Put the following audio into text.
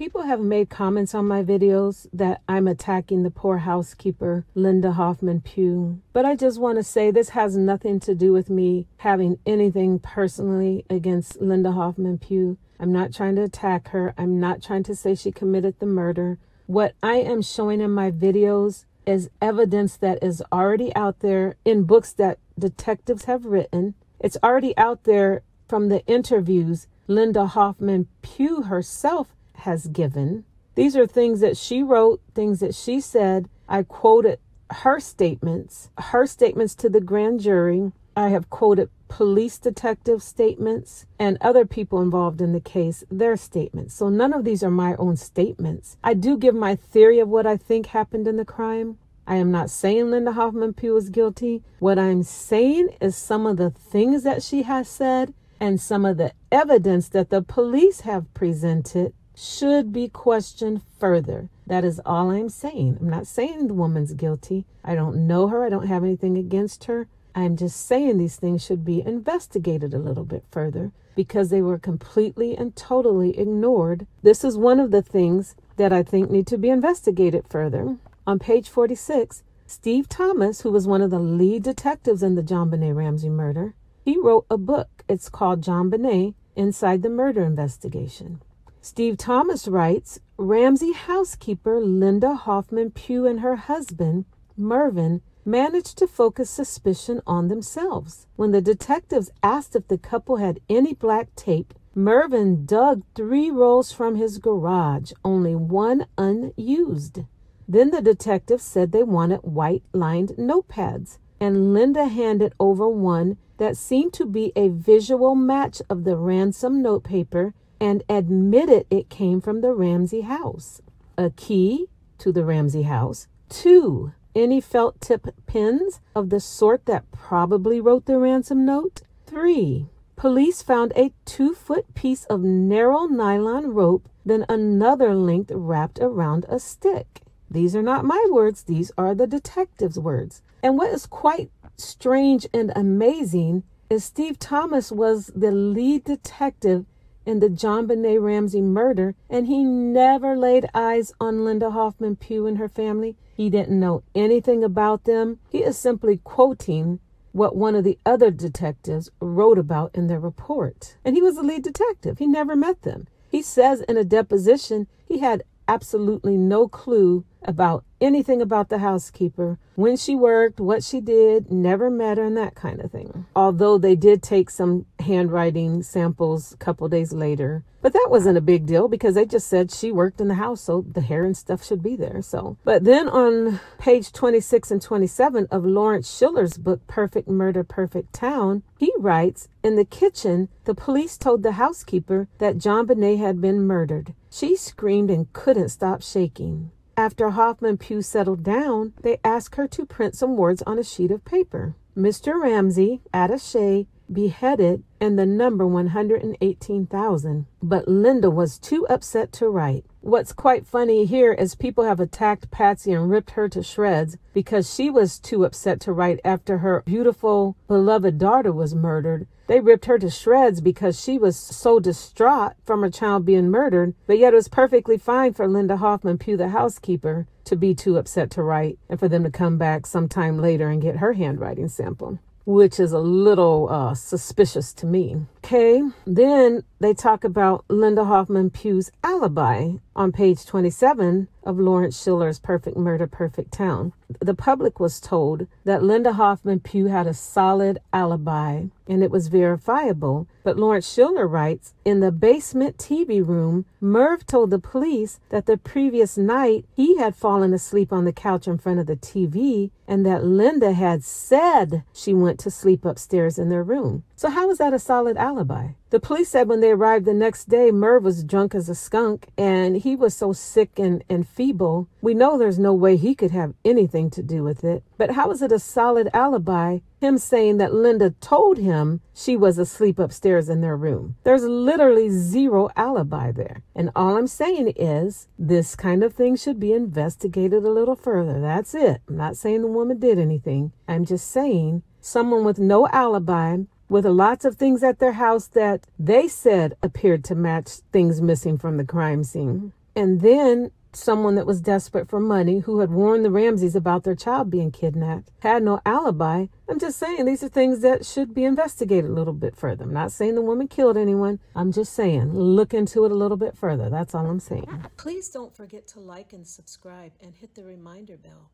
People have made comments on my videos that I'm attacking the poor housekeeper, Linda Hoffman Pugh. But I just want to say this has nothing to do with me having anything personally against Linda Hoffman Pugh. I'm not trying to attack her. I'm not trying to say she committed the murder. What I am showing in my videos is evidence that is already out there in books that detectives have written. It's already out there from the interviews Linda Hoffman Pugh herself has given. These are things that she wrote, things that she said. I quoted her statements to the grand jury. I have quoted police detective statements and other people involved in the case, their statements. So none of these are my own statements. I do give my theory of what I think happened in the crime. I am not saying Linda Hoffman Pugh is guilty. What I'm saying is some of the things that she has said and some of the evidence that the police have presented should be questioned further. That is all I'm saying. I'm not saying the woman's guilty. I don't know her. I don't have anything against her. I'm just saying these things should be investigated a little bit further because they were completely and totally ignored. This is one of the things that I think need to be investigated further. On page 46, Steve Thomas, who was one of the lead detectives in the JonBenét Ramsey murder, he wrote a book. It's called JonBenet Inside the Murder Investigation. Steve Thomas writes, Ramsey housekeeper Linda Hoffman Pugh and her husband, Mervyn, managed to focus suspicion on themselves. When the detectives asked if the couple had any black tape, Mervyn dug 3 rolls from his garage, only one unused. Then the detectives said they wanted white-lined notepads, and Linda handed over one that seemed to be a visual match of the ransom notepaper and admitted it came from the Ramsey house. A key to the Ramsey house. 2 any felt tip pens of the sort that probably wrote the ransom note. 3 police found a 2-foot piece of narrow nylon rope, then another length wrapped around a stick. These are not my words. These are the detective's words. And what is quite strange and amazing is Steve Thomas was the lead detective in the JonBenét Ramsey murder, and he never laid eyes on Linda Hoffman Pugh and her family. He didn't know anything about them. He is simply quoting what one of the other detectives wrote about in their report. And he was the lead detective. He never met them. He says in a deposition he had absolutely no clue about anything about the housekeeper, when she worked, what she did, never met her, and that kind of thing. Although they did take some handwriting samples a couple days later. But that wasn't a big deal because they just said she worked in the house, so the hair and stuff should be there. But then on page 26 and 27 of Lawrence Schiller's book, Perfect Murder, Perfect Town, he writes, in the kitchen, the police told the housekeeper that JonBenet had been murdered. She screamed and couldn't stop shaking. After Hoffman Pugh settled down, they asked her to print some words on a sheet of paper. Mr. Ramsey, attaché, beheaded, and the number 118,000. But Linda was too upset to write. What's quite funny here is people have attacked Patsy and ripped her to shreds because she was too upset to write after her beautiful, beloved daughter was murdered. They ripped her to shreds because she was so distraught from her child being murdered, but yet it was perfectly fine for Linda Hoffman Pugh, the housekeeper, to be too upset to write and for them to come back sometime later and get her handwriting sample, which is a little suspicious to me. Okay, then they talk about Linda Hoffman Pugh's alibi on page 27 of Lawrence Schiller's Perfect Murder, Perfect Town. The public was told that Linda Hoffman Pugh had a solid alibi and it was verifiable. But Lawrence Schiller writes, in the basement TV room, Merv told the police that the previous night he had fallen asleep on the couch in front of the TV and that Linda had said she went to sleep upstairs in their room. So how is that a solid alibi? The police said when they arrived the next day, Merv was drunk as a skunk and he was so sick and feeble. We know there's no way he could have anything to do with it. But how is it a solid alibi, him saying that Linda told him she was asleep upstairs in their room? There's literally zero alibi there. And all I'm saying is this kind of thing should be investigated a little further. That's it. I'm not saying the woman did anything. I'm just saying someone with no alibi, with lots of things at their house that they said appeared to match things missing from the crime scene. And then someone that was desperate for money, who had warned the Ramseys about their child being kidnapped, had no alibi. I'm just saying these are things that should be investigated a little bit further. I'm not saying the woman killed anyone. I'm just saying look into it a little bit further. That's all I'm saying. Please don't forget to like and subscribe and hit the reminder bell.